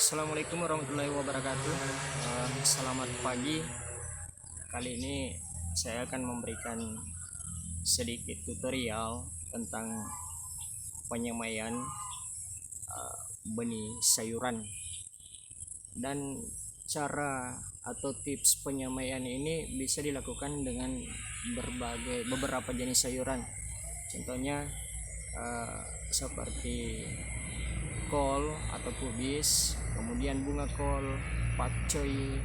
Assalamualaikum warahmatullahi wabarakatuh. Selamat pagi. Kali ini saya akan memberikan sedikit tutorial tentang penyemaian benih sayuran, dan cara atau tips penyemaian ini bisa dilakukan dengan beberapa jenis sayuran. Contohnya seperti kol atau kubis, kemudian bunga kol, pakcoy,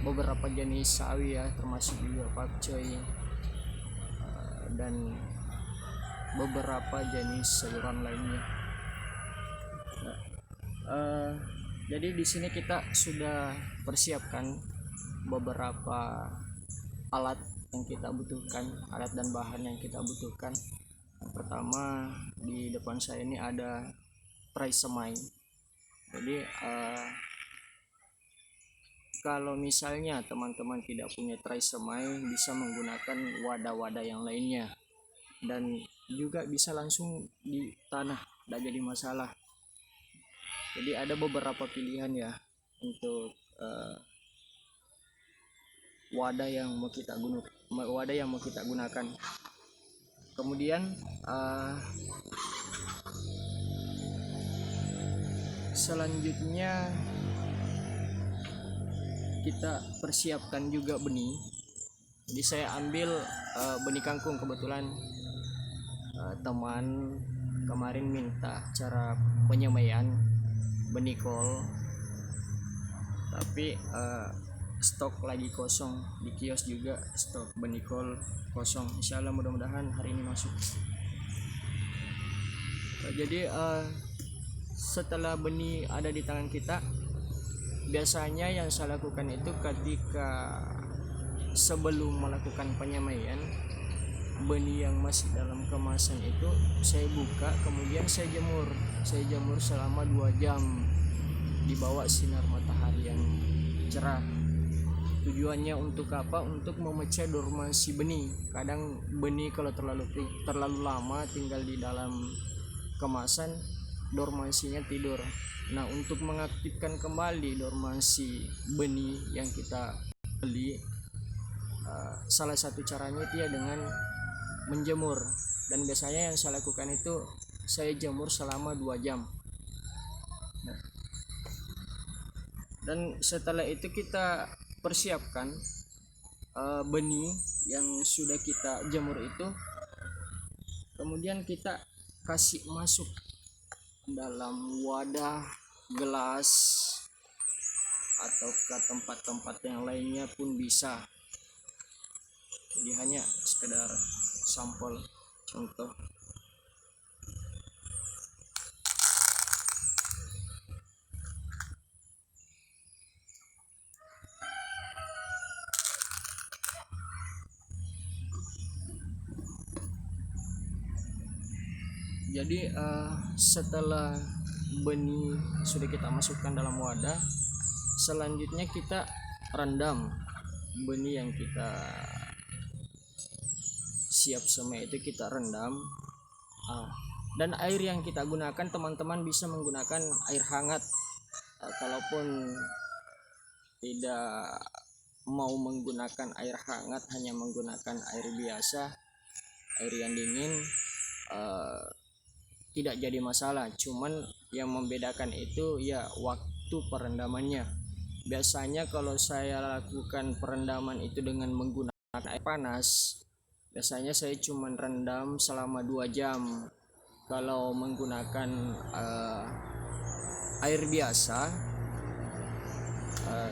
beberapa jenis sawi ya, termasuk juga pakcoy, dan beberapa jenis sayuran lainnya. Jadi di sini kita sudah persiapkan beberapa alat yang kita butuhkan, alat dan bahan yang kita butuhkan. Yang pertama, di depan saya ini ada tray semai. Jadi kalau misalnya teman-teman tidak punya tray semai, bisa menggunakan wadah-wadah yang lainnya, dan juga bisa langsung di tanah, tidak jadi masalah. Jadi ada beberapa pilihan ya untuk wadah yang mau kita gunakan. Kemudian selanjutnya kita persiapkan juga benih. Jadi saya ambil benih kangkung. Kebetulan teman kemarin minta cara penyemaian benih kol, tapi stok lagi kosong di kios, juga stok benih kol kosong. Insyaallah mudah-mudahan hari ini masuk. Jadi setelah benih ada di tangan kita, biasanya yang saya lakukan itu ketika sebelum melakukan penyemaian, benih yang masih dalam kemasan itu saya buka, kemudian saya jemur selama 2 jam di bawah sinar matahari yang cerah. Tujuannya untuk apa? Untuk memecah dormansi benih. Kadang benih kalau terlalu lama tinggal di dalam kemasan, dormansinya tidur. Nah, untuk mengaktifkan kembali dormansi benih yang kita beli, salah satu caranya itu ya dengan menjemur. Dan biasanya yang saya lakukan itu saya jemur selama 2 jam. Dan setelah itu kita persiapkan benih yang sudah kita jemur itu, kemudian kita kasih masuk dalam wadah, gelas, atau ke tempat-tempat yang lainnya pun bisa. Jadi hanya sekedar sampel contoh. Jadi setelah benih sudah kita masukkan dalam wadah, selanjutnya kita rendam benih yang kita siap semai itu, kita rendam. Dan air yang kita gunakan, teman-teman bisa menggunakan air hangat. Kalaupun tidak mau menggunakan air hangat, hanya menggunakan air biasa, air yang dingin, tidak jadi masalah. Cuman yang membedakan itu ya waktu perendamannya. Biasanya kalau saya lakukan perendaman itu dengan menggunakan air panas, biasanya saya cuman rendam selama 2 jam. Kalau menggunakan air biasa,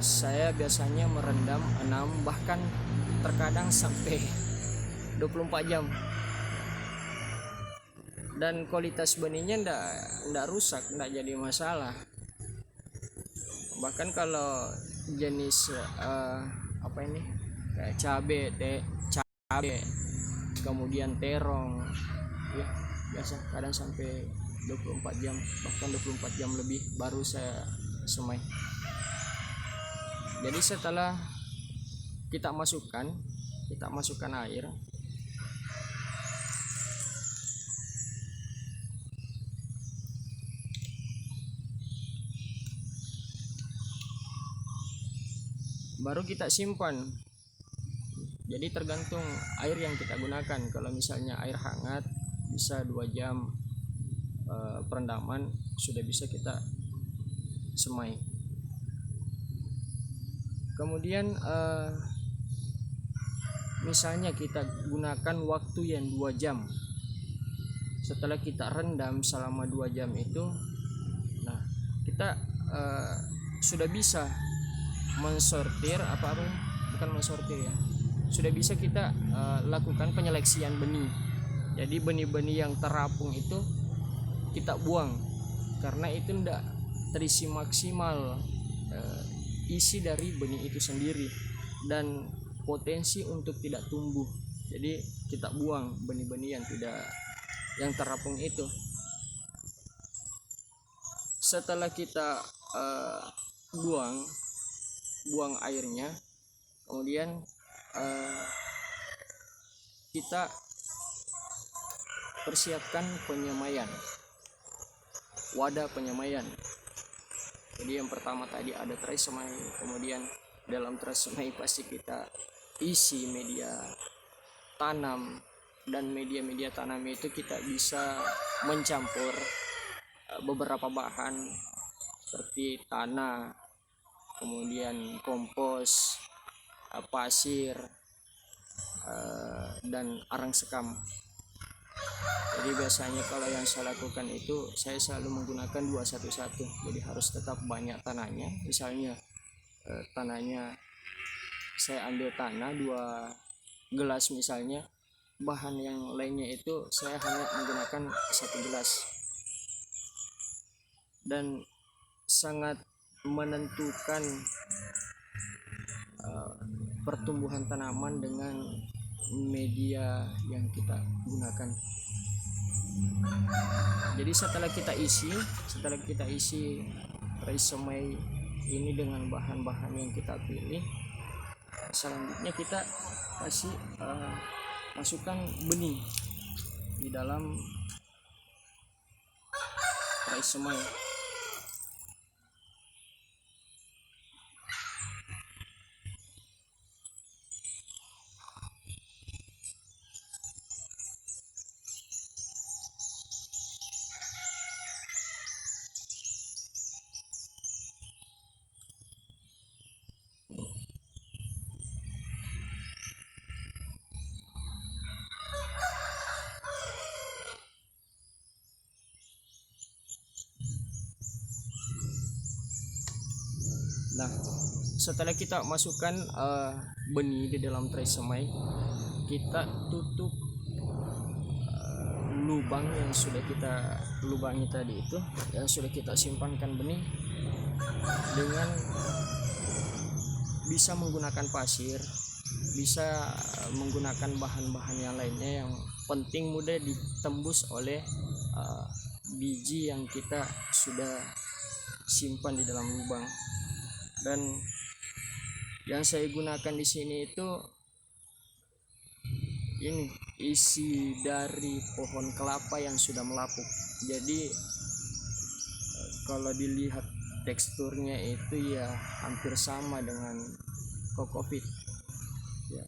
saya biasanya merendam 6, bahkan terkadang sampai 24 jam. Dan kualitas benihnya ndak rusak, ndak jadi masalah. Bahkan kalau jenis kayak cabe, kemudian terong ya, biasa kadang sampai 24 jam, bahkan 24 jam lebih baru saya semai. Jadi setelah kita masukkan air, baru kita simpan. Jadi tergantung air yang kita gunakan. Kalau misalnya air hangat bisa 2 jam perendaman sudah bisa kita semai. Kemudian misalnya kita gunakan waktu yang 2 jam. Setelah kita rendam selama 2 jam itu, nah kita sudah bisa mensortir bukan mensortir ya. Sudah bisa kita lakukan penyeleksian benih. Jadi benih-benih yang terapung itu kita buang karena itu tidak terisi maksimal isi dari benih itu sendiri dan potensi untuk tidak tumbuh. Jadi kita buang benih-benih yang terapung itu. Setelah kita buang airnya, kemudian kita persiapkan penyemaian, wadah penyemaian. Jadi yang pertama tadi ada tray semai, kemudian dalam tray semai pasti kita isi media tanam, dan media tanam itu kita bisa mencampur beberapa bahan seperti tanah, kemudian kompos, pasir, dan arang sekam. Jadi biasanya kalau yang saya lakukan itu saya selalu menggunakan 2-1-1. Jadi harus tetap banyak tanahnya. Misalnya tanahnya saya ambil tanah 2 gelas misalnya, bahan yang lainnya itu saya hanya menggunakan 1 gelas. Dan sangat menentukan pertumbuhan tanaman dengan media yang kita gunakan. Jadi setelah kita isi tray semai ini dengan bahan-bahan yang kita pilih, selanjutnya kita kasih masukkan benih di dalam tray semai. Nah, setelah kita masukkan benih di dalam tray semai, kita tutup lubang yang sudah kita lubangi tadi itu, yang sudah kita simpankan benih, dengan bisa menggunakan pasir, bisa menggunakan bahan-bahan yang lainnya, yang penting mudah ditembus oleh biji yang kita sudah simpan di dalam lubang. Dan yang saya gunakan di sini itu ini isi dari pohon kelapa yang sudah melapuk. Jadi kalau dilihat teksturnya itu ya hampir sama dengan kokopit ya.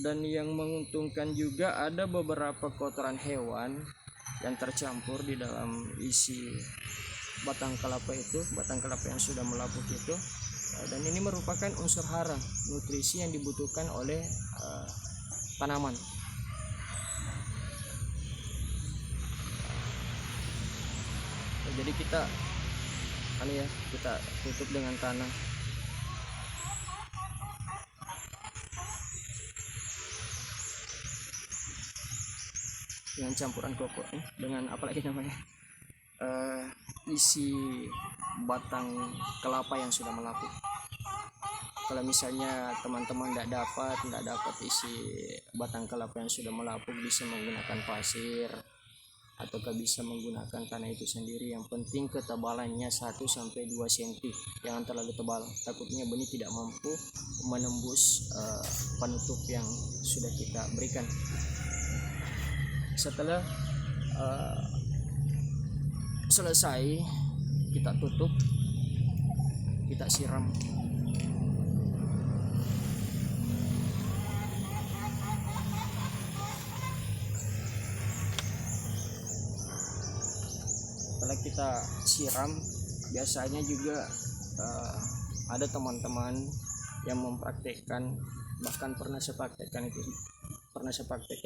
Dan yang menguntungkan juga ada beberapa kotoran hewan yang tercampur di dalam isi batang kelapa yang sudah melapuk itu, dan ini merupakan unsur hara, nutrisi yang dibutuhkan oleh tanaman. Jadi kita tutup dengan tanah. Dengan campuran kokok dengan apalagi namanya isi batang kelapa yang sudah melapuk. Kalau misalnya teman-teman tidak dapat isi batang kelapa yang sudah melapuk, bisa menggunakan pasir ataukah bisa menggunakan tanah itu sendiri. Yang penting ketebalannya 1-2 cm, jangan terlalu tebal, takutnya benih tidak mampu menembus penutup yang sudah kita berikan. Setelah selesai kita tutup, kita siram. Setelah kita siram, biasanya juga ada teman-teman yang mempraktekkan, bahkan pernah saya praktekkan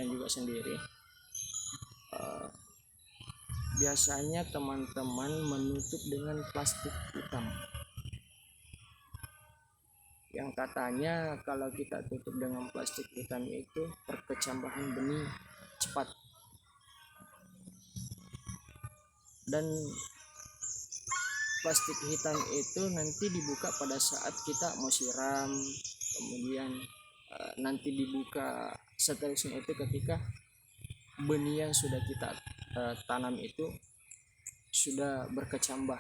juga sendiri. Biasanya teman-teman menutup dengan plastik hitam, yang katanya kalau kita tutup dengan plastik hitam itu perkecambahan benih cepat. Dan plastik hitam itu nanti dibuka pada saat kita mau siram, kemudian nanti dibuka seterusnya itu ketika benih yang sudah kita tanam itu sudah berkecambah.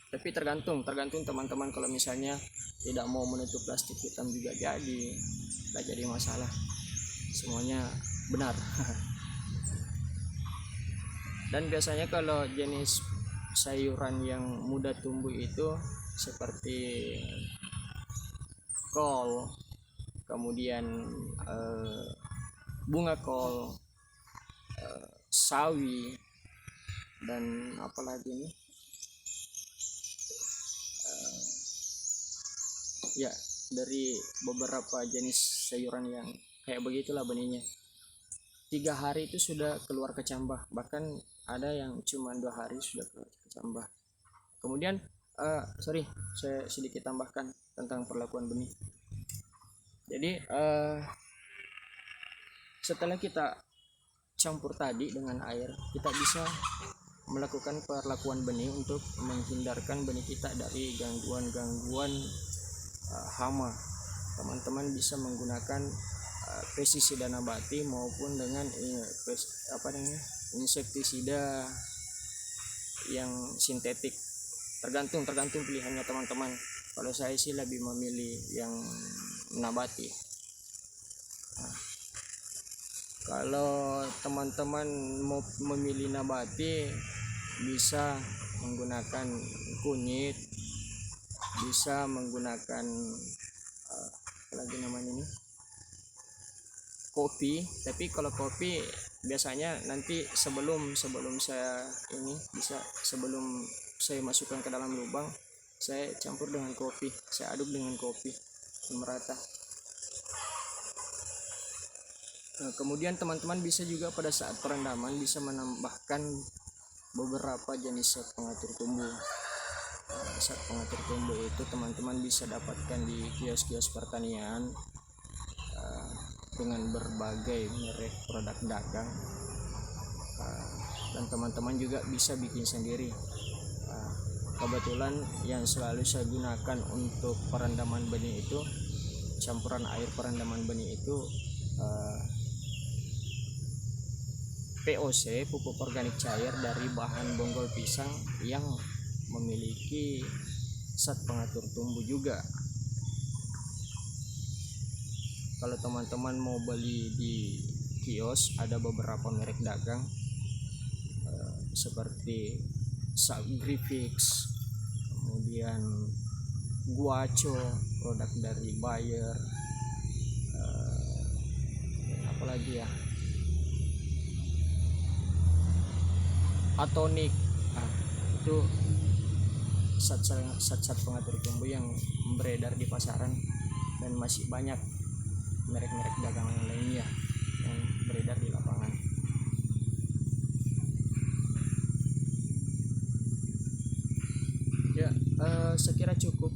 Tapi tergantung teman-teman, kalau misalnya tidak mau menutup plastik hitam juga tidak jadi masalah, semuanya benar. Dan biasanya kalau jenis sayuran yang mudah tumbuh itu seperti kol, kemudian bunga kol, sawi, dan apalagi nih, ya dari beberapa jenis sayuran yang kayak begitulah benihnya. 3 hari itu sudah keluar kecambah, bahkan ada yang cuma 2 hari sudah keluar kecambah. Kemudian saya sedikit tambahkan tentang perlakuan benih. Jadi setelah kita campur tadi dengan air, kita bisa melakukan perlakuan benih untuk menghindarkan benih kita dari gangguan hama. Teman-teman bisa menggunakan pestisida nabati maupun dengan insektisida yang sintetik, tergantung pilihannya teman-teman. Kalau saya sih lebih memilih yang nabati. Kalau teman-teman mau memilih nabati, bisa menggunakan kunyit, bisa menggunakan apalagi namanya ini, kopi. Tapi kalau kopi biasanya nanti sebelum saya masukkan ke dalam lubang, saya campur dengan kopi, saya aduk dengan kopi merata. Nah, kemudian teman-teman bisa juga pada saat perendaman bisa menambahkan beberapa jenis zat pengatur tumbuh. Zat pengatur tumbuh itu teman-teman bisa dapatkan di kios-kios pertanian dengan berbagai merek produk dagang, dan teman-teman juga bisa bikin sendiri. Kebetulan yang selalu saya gunakan untuk perendaman benih itu, campuran air perendaman benih itu POC, pupuk organik cair dari bahan bonggol pisang yang memiliki zat pengatur tumbuh juga. Kalau teman-teman mau beli di kios, ada beberapa merek dagang seperti Sagrifix, kemudian Guaco, produk dari Bayer, apalagi ya, Atonik. Itu zat pengatur tumbuh yang beredar di pasaran, dan masih banyak merek-merek dagang yang lainnya yang beredar di lapangan. Ya, saya kira cukup